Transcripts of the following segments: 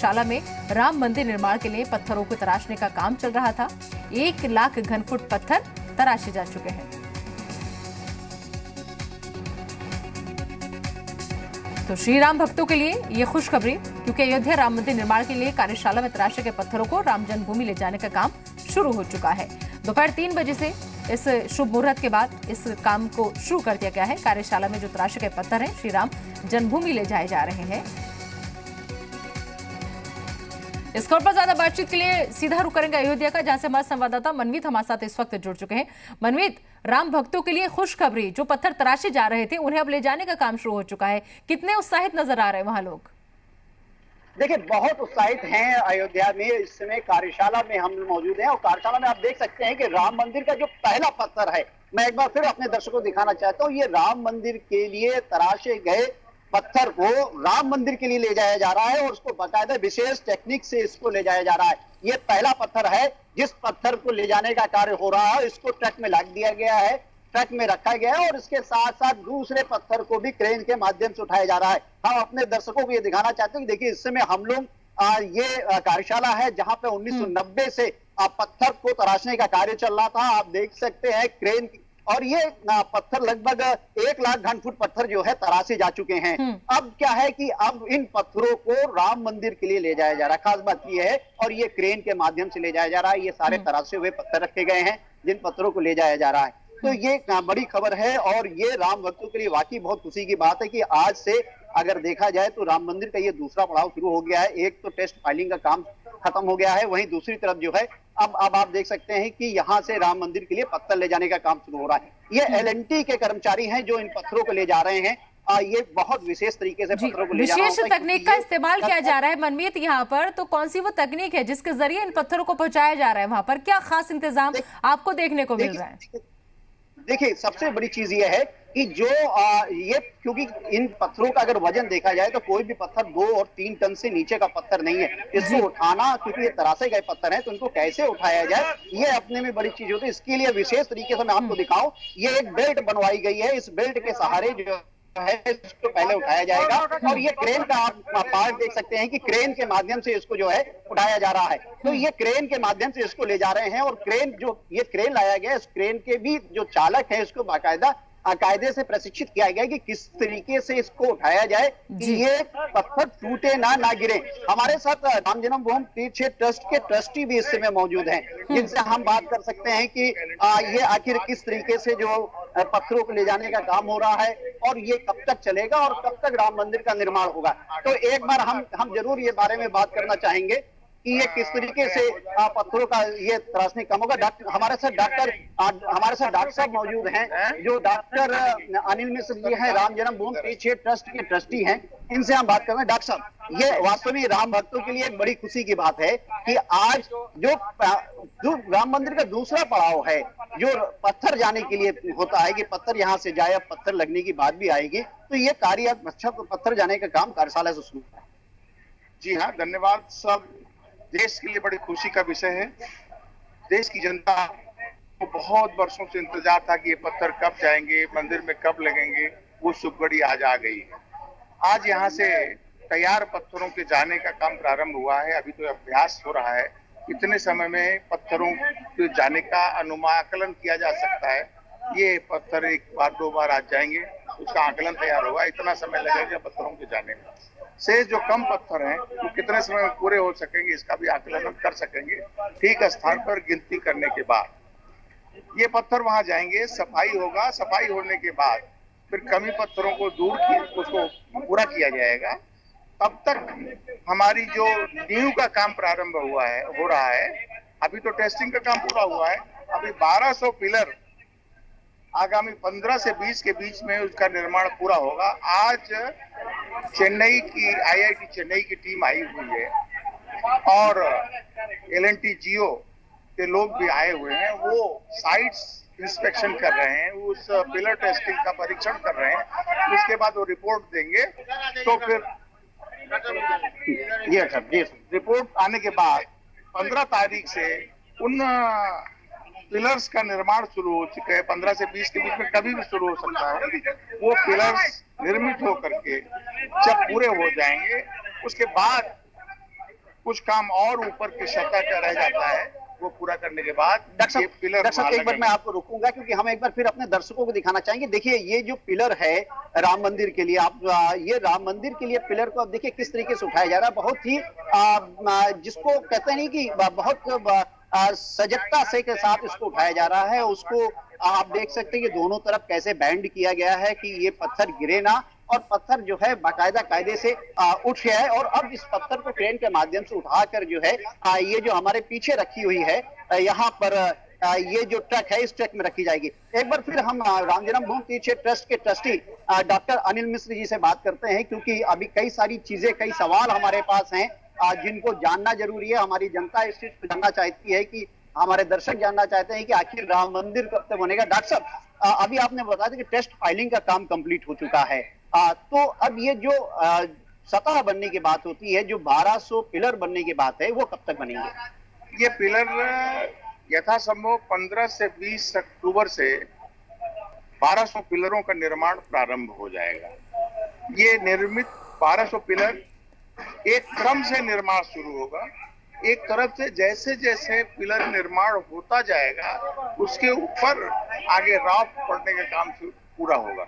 कार्यशाला में राम मंदिर निर्माण के लिए पत्थरों को तराशने का काम चल रहा था। 1 लाख घन फुट पत्थर तराशे जा चुके हैं। तो श्री राम भक्तों के लिए ये खुशखबरी, क्योंकि अयोध्या राम मंदिर निर्माण के लिए कार्यशाला में तराशे गए पत्थरों को राम जन्मभूमि ले जाने का काम शुरू हो चुका है। दोपहर 3 बजे से इस शुभ मुहूर्त के बाद इस काम को शुरू कर दिया गया है। कार्यशाला में जो तराशे गए पत्थर हैं श्री राम जन्मभूमि ले जाए जा रहे हैं। इस खबर पर ज्यादा बातचीत के लिए सीधा रुख करेंगे अयोध्या का, जहां से हमारे संवाददाता मनवीत हमारे साथ इस वक्त जुड़ चुके हैं। मनवीत, राम भक्तों के लिए खुशखबरी, जो पत्थर तराशे जा रहे थे उन्हें अब ले जाने का काम शुरू हो चुका है। कितने उत्साहित नजर आ रहे हैं वहां लोग? देखिए, बहुत उत्साहित हैं अयोध्या में। इस समय कार्यशाला में हम मौजूद हैं और कार्यशाला में आप देख सकते हैं कि राम मंदिर का जो पहला पत्थर है, मैं एक बार फिर अपने दर्शकों को दिखाना चाहता हूँ। ये राम मंदिर के लिए तराशे गए पत्थर को राम मंदिर के लिए ले जाया जा रहा है और उसको बाकायदा विशेष टेक्निक से इसको ले जाया जा रहा है। ये पहला पत्थर है। जिस पत्थर को ले जाने का कार्य हो रहा है इसको ट्रक में लाद दिया गया है, ट्रक में रखा गया है और इसके साथ साथ दूसरे पत्थर को भी क्रेन के माध्यम से उठाया जा रहा है। हम अपने दर्शकों को ये दिखाना चाहते हैं कि देखिए, इस समय हम लोग ये कार्यशाला है जहां पे 1990 से पत्थर को तराशने का कार्य चल रहा था। आप देख सकते हैं क्रेन, और ये पत्थर लगभग 1 लाख घन फुट पत्थर जो है तराशे जा चुके हैं। अब क्या है कि अब इन पत्थरों को राम मंदिर के लिए ले जाया जा रहा है। खास बात यह है, और ये क्रेन के माध्यम से ले जाया जा रहा है। ये सारे तराशे हुए पत्थर रखे गए हैं जिन पत्थरों को ले जाया जा रहा है। तो ये बड़ी खबर है और ये राम भक्तों के लिए वाकई बहुत खुशी की बात है कि आज से अगर देखा जाए तो राम मंदिर का ये दूसरा पड़ाव शुरू हो गया है। एक तो टेस्ट फाइलिंग का काम खत्म हो गया है, वहीं दूसरी तरफ जो है अब आप देख सकते हैं कि यहाँ से राम मंदिर के लिए पत्थर ले जाने का काम शुरू हो रहा है। ये एल&टी के कर्मचारी हैं जो इन पत्थरों को ले जा रहे हैं। ये बहुत विशेष तरीके से पत्थरों को ले जाना विशेष तकनीक का इस्तेमाल किया जा रहा है मनमीत यहाँ पर। तो कौन सी वो तकनीक है जिसके जरिए इन पत्थरों को पहुंचाया जा रहा है? वहां पर क्या खास इंतजाम आपको देखने को मिल रहा है? देखिए, सबसे बड़ी चीज ये है कि जो ये, क्योंकि इन पत्थरों का अगर वजन देखा जाए तो कोई भी पत्थर 2 और 3 टन से नीचे का पत्थर नहीं है। इसको उठाना, क्योंकि ये तराशे गए पत्थर हैं, तो इनको कैसे उठाया जाए ये अपने में बड़ी चीज होती है। इसके लिए विशेष तरीके से मैं आपको दिखाऊं, ये एक बेल्ट बनवाई गई है। इस बेल्ट के सहारे जो है इसको पहले उठाया जाएगा और ये क्रेन का आप पार्ट देख सकते हैं कि क्रेन के माध्यम से इसको जो है उठाया जा रहा है। तो ये क्रेन के माध्यम से इसको ले जा रहे हैं और क्रेन, जो ये क्रेन लाया गया, इस क्रेन के भी जो चालक है इसको बाकायदा कायदे से प्रशिक्षित किया गया कि किस तरीके से इसको उठाया जाए कि ये पत्थर टूटे ना गिरे। हमारे साथ राम जन्मभूमि तीर्थ क्षेत्र ट्रस्ट के ट्रस्टी भी इस समय मौजूद हैं, जिनसे हम बात कर सकते हैं कि ये आखिर किस तरीके से जो पत्थरों को ले जाने का काम हो रहा है और ये कब तक चलेगा और कब तक राम मंदिर का निर्माण होगा। तो एक बार हम जरूर ये बारे में बात करना चाहेंगे कि ये किस तरीके से पत्थरों का ये तराशने कम होगा। हमारे साथ डॉक्टर साहब मौजूद हैं, जो डॉक्टर अनिल मिश्र जी हैं, राम जन्मभूमि तीर्थ क्षेत्र ट्रस्ट के ट्रस्टी हैं। इनसे हम बात कर रहे हैं। डॉक्टर साहब, ये वास्तव में राम भक्तों के लिए एक बड़ी खुशी की बात है कि आज जो राम मंदिर का दूसरा पड़ाव है, जो पत्थर जाने के लिए होता है कि पत्थर यहाँ से जाए, अब पत्थर लगने की बात भी आएगी, तो ये कार्य अच्छा पत्थर जाने का काम कार्यशाला से शुरू है। जी हाँ, धन्यवाद सब। देश के लिए बड़ी खुशी का विषय है। देश की जनता को बहुत वर्षों से इंतजार था कि ये पत्थर कब जाएंगे, मंदिर में कब लगेंगे। वो शुभ घड़ी आज आ गई है। आज यहाँ से तैयार पत्थरों के जाने का काम प्रारंभ हुआ है। अभी तो अभ्यास हो रहा है। इतने समय में पत्थरों के जाने का आकलन किया जा सकता है। ये पत्थर 1 बार 2 बार आज जाएंगे, उसका आकलन तैयार होगा। इतना समय लगेगा पत्थरों के जाने में। से जो कम पत्थर हैं वो कितने समय में पूरे हो सकेंगे, इसका भी आकलन हम कर सकेंगे ठीक स्थान पर गिनती करने के बाद। ये पत्थर वहां जाएंगे, सफाई होगा। सफाई होने के बाद फिर कमी पत्थरों को दूर की उसको पूरा किया जाएगा। तब तक हमारी जो नींव का काम प्रारंभ हो रहा है। अभी तो टेस्टिंग का काम पूरा हुआ है। अभी 1200 पिलर आगामी 15 से 20 के बीच में उसका निर्माण पूरा होगा। आज चेन्नई की IIT चेन्नई की टीम आई हुई है और L&T जियो के लोग भी आए हुए हैं। वो साइट्स इंस्पेक्शन कर रहे हैं, उस पिलर टेस्टिंग का परीक्षण कर रहे हैं। उसके बाद वो रिपोर्ट देंगे। तो फिर ये रिपोर्ट आने के बाद 15 तारीख से उन पिलर्स का निर्माण शुरू हो चुका है। 15 से 20 के बीच में कभी भी शुरू हो सकता है। वो पिलर्स निर्मित होकर के जब पूरे हो जाएंगे, उसके बाद कुछ काम और ऊपर की सतह का रह जाता है, वो पूरा करने के बाद ये पिलर डॉक्टर साहब, एक बार मैं आपको रोकूंगा क्योंकि हम एक बार फिर अपने दर्शकों को दिखाना चाहेंगे। देखिए, ये जो पिलर है राम मंदिर के लिए, आप ये राम मंदिर के लिए पिलर को आप देखिए किस तरीके से उठाया जा रहा है। बहुत ही जिसको कहते नहीं कि बहुत सजगता से के साथ इसको उठाया जा रहा है। उसको आप देख सकते हैं कि दोनों तरफ कैसे बैंड किया गया है कि ये पत्थर गिरे ना, और पत्थर जो है बाकायदा कायदे से उठ गया है। और अब इस पत्थर को क्रेन के माध्यम से उठाकर जो है ये जो हमारे पीछे रखी हुई है यहाँ पर ये जो ट्रक है इस ट्रक में रखी जाएगी। एक बार फिर हम राम जन्मभूमि तीर्थ क्षेत्र ट्रस्ट के ट्रस्टी डॉक्टर अनिल मिश्र जी से बात करते हैं, क्योंकि अभी कई सारी चीजें, कई सवाल हमारे पास हैं जिनको जानना जरूरी है। हमारी जनता इस चीज को जानना चाहती है कि हमारे दर्शक जानना चाहते हैं कि आखिर राम मंदिर कब तक बनेगा। डॉक्टर साहब, अभी आपने बताया था कि टेस्ट फाइलिंग का काम कंप्लीट हो चुका है, तो अब ये जो सतह बनने की बात होती है, जो 1200 पिलर बनने की बात है, वो कब तक बनेंगे? ये पिलर यथासंभव 15 से 20 अक्टूबर से 1200 पिलरों का निर्माण प्रारंभ हो जाएगा। ये निर्मित 1200 पिलर एक क्रम से निर्माण शुरू होगा। एक तरफ से जैसे जैसे पिलर निर्माण होता जाएगा उसके ऊपर आगे राफ्ट पड़ने का काम पूरा होगा।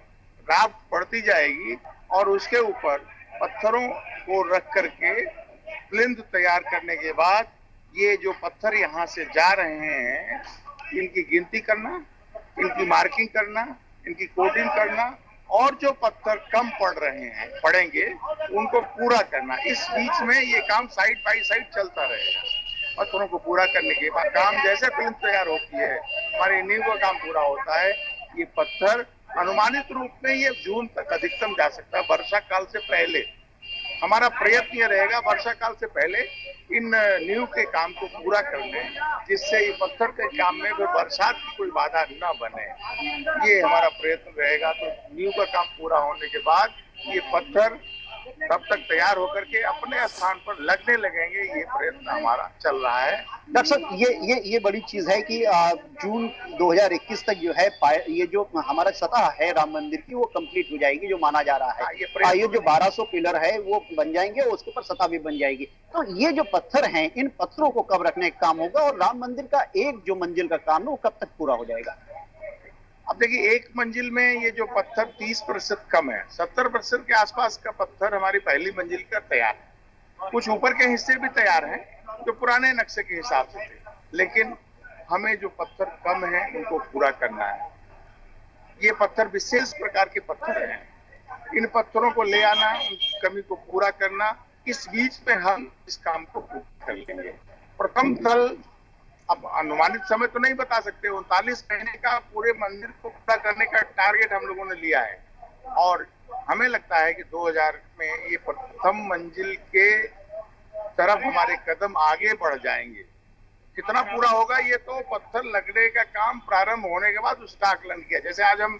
राफ्ट पड़ती जाएगी और उसके ऊपर पत्थरों को रख करके प्लिंथ तैयार करने के बाद ये जो पत्थर यहाँ से जा रहे हैं इनकी गिनती करना, इनकी मार्किंग करना, इनकी कोडिंग करना, और जो पत्थर कम पड़ेंगे उनको पूरा करना। इस बीच में ये काम साइड बाय साइड चलता रहेगा। पत्थरों को पूरा करने के बाद काम जैसे प्लिंथ तैयार होती है, हमारी नींव का काम पूरा होता है। ये पत्थर अनुमानित रूप में ये जून तक अधिकतम जा सकता है, वर्षा काल से पहले। हमारा प्रयत्न ये रहेगा वर्षा काल से पहले इन नींव के काम को पूरा कर लें, जिससे ये पत्थर के काम में फिर बरसात की कोई बाधा न बने। ये हमारा प्रयत्न रहेगा। तो नींव का काम पूरा होने के बाद ये पत्थर तब तक तैयार होकर के अपने स्थान पर लगने लगेंगे। ये प्रयत्न हमारा चल रहा है। डॉक्टर साहब, ये बड़ी चीज है कि जून 2021 तक जो है ये जो हमारा सतह है राम मंदिर की वो कंप्लीट हो जाएगी, जो माना जा रहा है। ये जो 1200 पिलर है वो बन जाएंगे और उसके ऊपर सतह भी बन जाएगी। तो ये जो पत्थर हैं, इन पत्थरों को कब रखने का काम होगा, और राम मंदिर का एक जो मंजिल का काम है वो कब तक पूरा हो जाएगा? अब देखिए, एक मंजिल में ये जो पत्थर 30% कम है, 70% के आसपास का पत्थर हमारी पहली मंजिल का तैयार है। कुछ ऊपर के हिस्से भी तैयार हैं जो पुराने नक्शे के हिसाब से थे, लेकिन हमें जो पत्थर कम है उनको पूरा करना है। ये पत्थर विशेष प्रकार के पत्थर हैं। इन पत्थरों को ले आना, उनकी कमी को पूरा करना, इस बीच में हम इस काम को पूरा कर लेंगे। प्रथम स्थल अब अनुमानित समय तो नहीं बता सकते। 39 महीने का पूरे मंदिर को पूरा करने का टारगेट हम लोगों ने लिया है, और हमें लगता है कि 2000 में ये प्रथम मंजिल के तरफ हमारे कदम आगे बढ़ जाएंगे। कितना पूरा होगा ये तो पत्थर लगने का काम प्रारंभ होने के बाद उसका आकलन किया। जैसे आज हम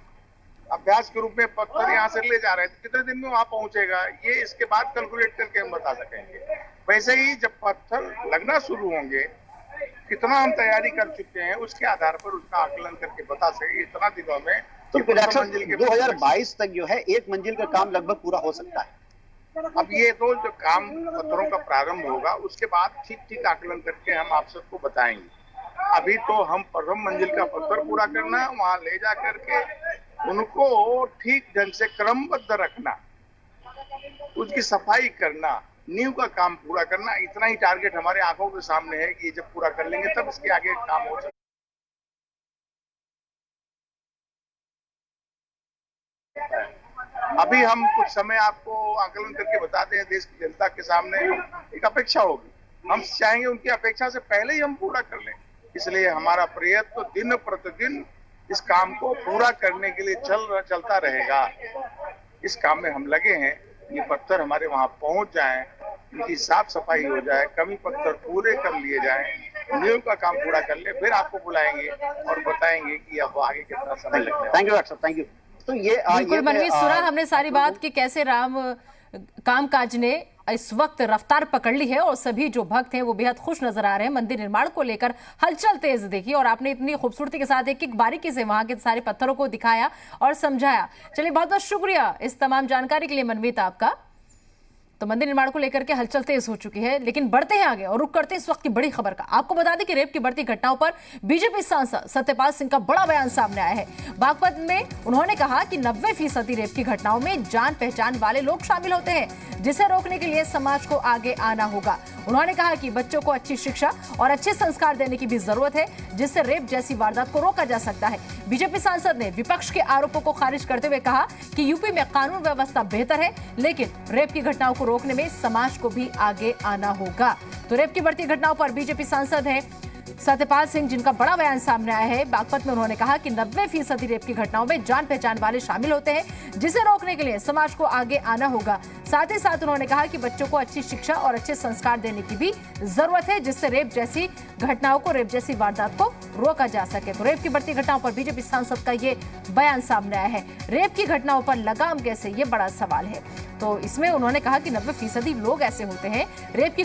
अभ्यास के रूप में पत्थर यहाँ से ले जा रहे हैं, तो कितने दिन में वहां पहुंचेगा ये इसके बाद कैलकुलेट करके हम बता सकेंगे। वैसे ही जब पत्थर लगना शुरू होंगे, कितना हम तैयारी कर चुके हैं उसके आधार पर उसका आकलन करके बता सके इतना दिनों में। तो 2022 तक जो है एक मंजिल का काम लगभग पूरा हो सकता है। अब ये तो जो काम पत्थरों का प्रारंभ होगा उसके बाद ठीक आकलन करके हम आप सबको बताएंगे। अभी तो हम प्रथम मंजिल का पत्थर पूरा करना, वहां ले जा करके उनको ठीक ढंग से क्रमबद्ध रखना, उसकी सफाई करना, नींव का काम पूरा करना, इतना ही टारगेट हमारे आंखों के सामने है कि जब पूरा कर लेंगे तब इसके आगे काम हो सकता है। अभी हम कुछ समय आपको आकलन करके बताते हैं, देश की जनता के सामने एक अपेक्षा होगी, हम चाहेंगे उनकी अपेक्षा से पहले ही हम पूरा कर लें। इसलिए हमारा प्रयत्न तो दिन प्रतिदिन इस काम को पूरा करने के लिए चलता रहेगा। इस काम में हम लगे हैं। ये पत्थर हमारे वहां पहुंच जाएं, इनकी साफ सफाई हो जाए, कमी पत्थर पूरे कर लिए जाएं, नींव का काम पूरा कर ले, फिर आपको बुलाएंगे और बताएंगे कि अब आगे कितना समय लगेगा। थैंक यू डॉक्टर साहब, थैंक यू। तो ये बिल्कुल मनवीर, सुना हमने सारी बात कि कैसे राम कामकाज ने इस वक्त रफ्तार पकड़ ली है और सभी जो भक्त हैं वो बेहद खुश नजर आ रहे हैं। मंदिर निर्माण को लेकर हलचल तेज देखी और आपने इतनी खूबसूरती के साथ एक एक बारीकी से वहां के सारे पत्थरों को दिखाया और समझाया। चलिए, बहुत बहुत शुक्रिया इस तमाम जानकारी के लिए मनवीर आपका। तो मंदिर निर्माण को लेकर के हलचल तेज हो चुकी है, लेकिन बढ़ते हैं आगे और रुक करते हैं इस वक्त की बड़ी खबर का। आपको बता दें कि रेप की बढ़ती घटनाओं पर बीजेपी सांसद सत्यपाल सिंह का बड़ा बयान सामने आया है। बागपत में उन्होंने कहा कि 90% रेप की घटनाओं में जान पहचान वाले लोग शामिल होते हैं, जिसे रोकने के लिए समाज को आगे आना होगा। उन्होंने कहा कि बच्चों को अच्छी शिक्षा और अच्छे संस्कार देने की भी जरूरत है, जिससे रेप जैसी वारदात को रोका जा सकता है। बीजेपी सांसद ने विपक्ष के आरोपों को खारिज करते हुए कहा कि यूपी में कानून व्यवस्था बेहतर है, लेकिन रेप की घटनाओं को रोकने में समाज को भी आगे आना होगा। तो रेप की बढ़ती घटनाओं पर बीजेपी सांसद हैं सत्यपाल सिंह, जिनका बड़ा बयान सामने आया है। बागपत में उन्होंने कहा कि 90% रेप की घटनाओं में जान पहचान वाले शामिल होते हैं, जिसे रोकने के लिए समाज को आगे आना होगा। साथ ही साथ उन्होंने कहा कि बच्चों को अच्छी शिक्षा और अच्छे संस्कार देने की भी जरूरत है, जिससे रेप जैसी घटनाओं को, रेप जैसी वारदात को रोका जा सके। तो रेप की बढ़ती घटनाओं पर बीजेपी सांसद का ये बयान सामने आया है। रेप की घटनाओं पर लगाम कैसे, ये बड़ा सवाल है। तो इसमें उन्होंने कहा कि 90% लोग ऐसे होते हैं रेप की